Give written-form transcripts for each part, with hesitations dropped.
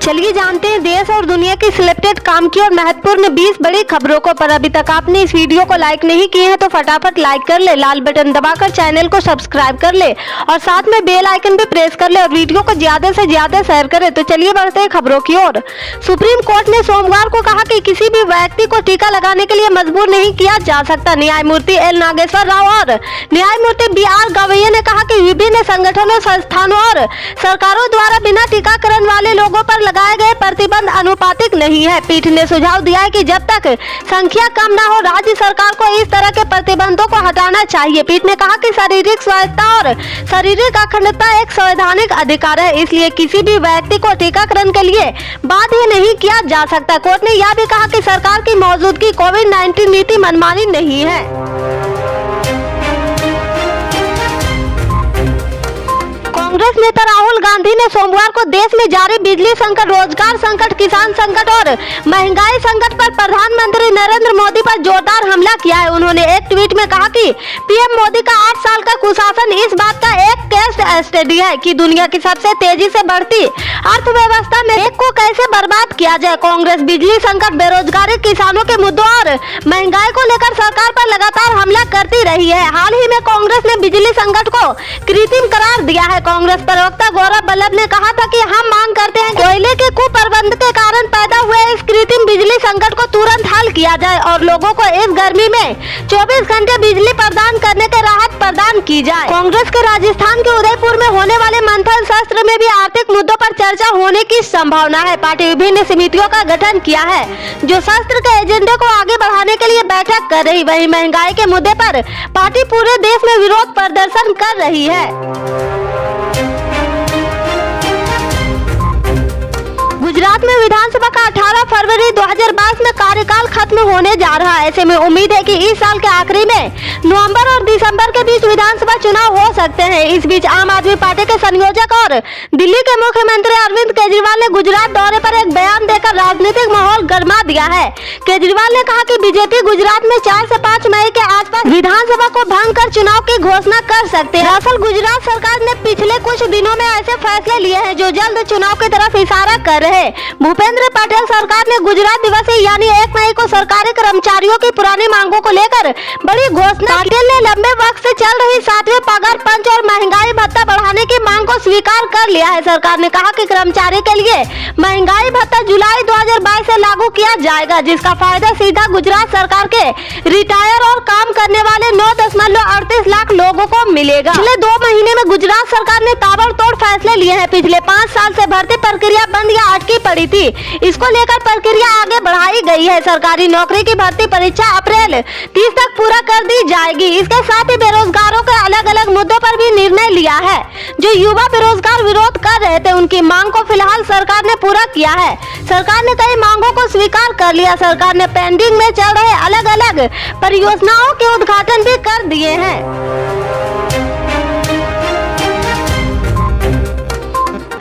चलिए जानते हैं देश और दुनिया की सिलेक्टेड काम की और महत्वपूर्ण 20 बड़ी खबरों को। पर अभी तक आपने इस वीडियो को लाइक नहीं किए हैं तो फटाफट लाइक कर ले, लाल बटन दबाकर चैनल को सब्सक्राइब कर ले और साथ में बेल आइकन भी प्रेस कर ले और वीडियो को ज्यादा से ज्यादा शेयर करें। तो चलिए बढ़ते हैं खबरों की ओर। सुप्रीम कोर्ट ने सोमवार को कहा कि किसी भी व्यक्ति को टीका लगाने के लिए मजबूर नहीं किया जा सकता। न्यायमूर्ति एल नागेश्वर राव और न्यायमूर्ति BR गवैया ने कहा कि विभिन्न संगठनों, संस्थानों और सरकारों द्वारा बिना टीकाकरण वाले लोगों पर लगाए गए प्रतिबंध अनुपातिक नहीं है। पीठ ने सुझाव दिया है कि जब तक संख्या कम न हो राज्य सरकार को इस तरह के प्रतिबंधों को हटाना चाहिए। पीठ ने कहा कि शारीरिक स्वास्थ्य और शारीरिक अखंडता एक संवैधानिक अधिकार है, इसलिए किसी भी व्यक्ति को टीकाकरण के लिए बाध्य नहीं किया जा सकता। कोर्ट ने यह भी कहा कि सरकार की मौजूदगी कोविड-19 नीति मनमानी नहीं है। कांग्रेस नेता राहुल गांधी ने सोमवार को देश में जारी बिजली संकट, रोजगार संकट, किसान संकट और महंगाई संकट पर प्रधानमंत्री नरेंद्र मोदी पर जोरदार हमला किया है। उन्होंने एक ट्वीट में कहा कि पीएम मोदी का 8 साल का कुशासन इस बात का एक केस स्टडी है कि दुनिया की सबसे तेजी से बढ़ती अर्थव्यवस्था में एक को कैसे बर्बाद किया जाए। कांग्रेस बिजली संकट, बेरोजगारी, किसानों के मुद्दों और महंगाई को लेकर सरकार पर लगातार हमला करती रही है। हाल ही में कांग्रेस ने बिजली संकट को कृत्रिम करार दिया है। कांग्रेस प्रवक्ता गौरव बल्लभ ने कहा था कि हम मांग करते हैं कोयले के कुप्रबंध के कारण पैदा हुए इस कृत्रिम बिजली संकट को तुरंत हल किया जाए और लोगों को इस गर्मी में 24 घंटे बिजली प्रदान करने के राहत प्रदान की जाए। कांग्रेस के राजस्थान के उदयपुर में होने वाले मंथन सत्र में भी आर्थिक मुद्दों पर चर्चा होने की संभावना है। पार्टी विभिन्न समितियों का गठन किया है जो सत्र के एजेंडे को आगे बढ़ाने के लिए बैठक कर रही। वहीं महंगाई के मुद्दे पर पार्टी पूरे देश में विरोध प्रदर्शन कर रही है। गुजरात में विधानसभा का 18 फरवरी 2022 में कार्यकाल खत्म होने जा रहा है। ऐसे में उम्मीद है कि इस साल के आखिरी में नवंबर और दिसंबर के बीच विधानसभा चुनाव हो सकते हैं। इस बीच आम आदमी पार्टी के संयोजक और दिल्ली के मुख्यमंत्री अरविंद केजरीवाल ने गुजरात दौरे पर एक बयान देकर राजनीतिक माहौल गर्मा दिया है। केजरीवाल ने कहा कि बीजेपी गुजरात में 4 से 5 मई के आसपास विधानसभा को भंग कर चुनाव की घोषणा कर सकते हैं। दरअसल गुजरात सरकार ने पिछले कुछ दिनों में ऐसे फैसले लिए हैं जो जल्द चुनाव की तरफ इशारा कर रहे हैं। भूपेंद्र पटेल सरकार ने गुजरात दिवस यानी 1 मई को सरकारी कर्मचारियों की पुरानी मांगों को लेकर बड़ी घोषणा। पटेल ने लंबे वक्त से चल रही 7वें पगार पंच और महंगाई भत्ता बढ़ाने की मांग को स्वीकार कर लिया है। सरकार ने कहा कि कर्मचारी के लिए महंगाई भत्ता जुलाई 2022 से लागू किया जाएगा, जिसका फायदा सीधा गुजरात सरकार के रिटायर और काम करने वाले 9.38 लाख लोगों को मिलेगा। पिछले 2 महीने में गुजरात सरकार ने ताबड़तोड़ फैसले लिए हैं। पिछले 5 साल से भर्ती प्रक्रिया बंद या अटकी पड़ी थी, इसको लेकर प्रक्रिया आगे बढ़ाई गई है। सरकारी नौकरी की भर्ती परीक्षा अप्रैल 30 तक पूरा कर दी जाएगी। इसके साथ ही बेरोजगारों के अलग अलग मुद्दों पर भी निर्णय लिया है। जो युवा बेरोजगार विरोध कर रहे थे उनकी मांग को फिलहाल सरकार ने पूरा किया है। सरकार ने कई मांगों को स्वीकार कर लिया। सरकार ने पेंडिंग में चल रहे अलग अलग परियोजनाओं के उद्घाटन भी कर दिए हैं।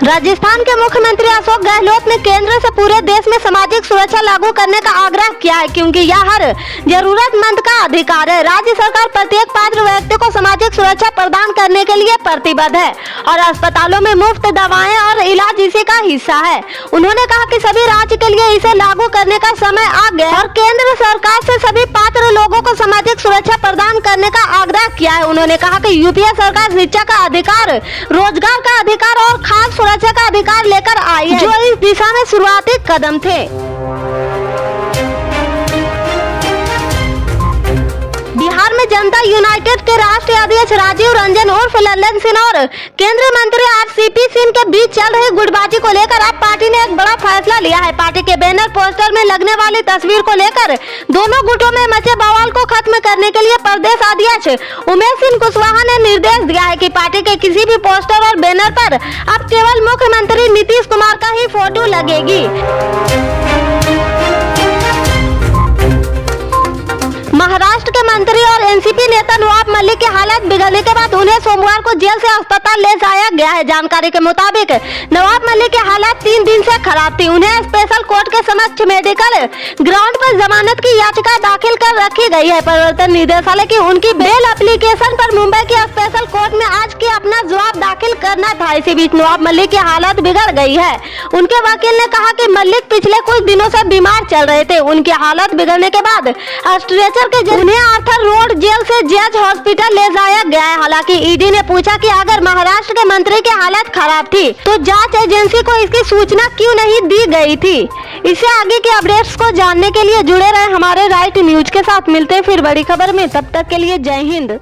राजस्थान के मुख्यमंत्री अशोक गहलोत ने केंद्र से पूरे देश में सामाजिक सुरक्षा लागू करने का आग्रह किया है, क्योंकि यह हर जरूरतमंद का अधिकार है। राज्य सरकार प्रत्येक पात्र व्यक्ति को सामाजिक सुरक्षा प्रदान करने के लिए प्रतिबद्ध है और अस्पतालों में मुफ्त दवाएं और इलाज इसी का हिस्सा है। उन्होंने कहा कि सभी राज्य के लिए इसे लागू करने का समय आ गया और केंद्र सरकार से सभी पात्र लोगों को सामाजिक सुरक्षा प्रदान करने का आग्रह किया है। उन्होंने कहा कि यूपीए सरकार शिक्षा का अधिकार, रोजगार का अधिकार और खाद्य सुरक्षा का अधिकार लेकर आई है, जो इस दिशा में शुरुआती कदम थे। बिहार में जनता यूनाइटेड के राष्ट्रीय अध्यक्ष राजीव रंजन उर्फ लल्लन सिंह और केंद्रीय मंत्री RCP सिंह के बीच चल रही गुटबाजी को लेकर अब पार्टी ने एक बड़ा फैसला लिया है। पार्टी के बैनर पोस्टर में लगने वाली तस्वीर को लेकर दोनों गुटों में मचे बवाल को खत्म करने के लिए प्रदेश अध्यक्ष उमेश सिंह कुशवाहा ने निर्देश दिया है कि पार्टी के किसी भी पोस्टर और बैनर पर अब केवल मुख्यमंत्री नीतीश कुमार का ही फोटो लगेगी। महाराष्ट्र के मंत्री और एनसीपी नेता नवाब मलिक की हालत बिगड़ने के बाद उन्हें सोमवार को जेल से अस्पताल ले जाया गया है। जानकारी के मुताबिक नवाब मलिक की हालत 3 दिन से खराब थी। उन्हें स्पेशल कोर्ट के समक्ष मेडिकल ग्राउंड पर जमानत की याचिका दाखिल कर रखी गई है। प्रवर्तन निदेशालय की उनकी बेल एप्लीकेशन पर मुंबई की स्पेशल कोर्ट में आज की अपना जवाब दाखिल करना था। इसी बीच नवाब मलिक की हालत बिगड़ गई है। उनके वकील ने कहा कि मलिक पिछले कुछ दिनों से बीमार चल रहे थे। उनकी हालत बिगड़ने के बाद स्ट्रेचर के जरिए उन्हें आर्थर रोड जेल से जज हॉस्पिटल ले जाया गया है। हालांकि ईडी ने पूछा कि अगर महाराष्ट्र के मंत्री की हालत खराब थी तो जांच एजेंसी को इसकी सूचना क्यों नहीं दी गई थी। इससे आगे के अपडेट्स को जानने के लिए जुड़े रहे हमारे राइट न्यूज के साथ। मिलते हैं फिर बड़ी खबर में, तब तक के लिए जय हिंद।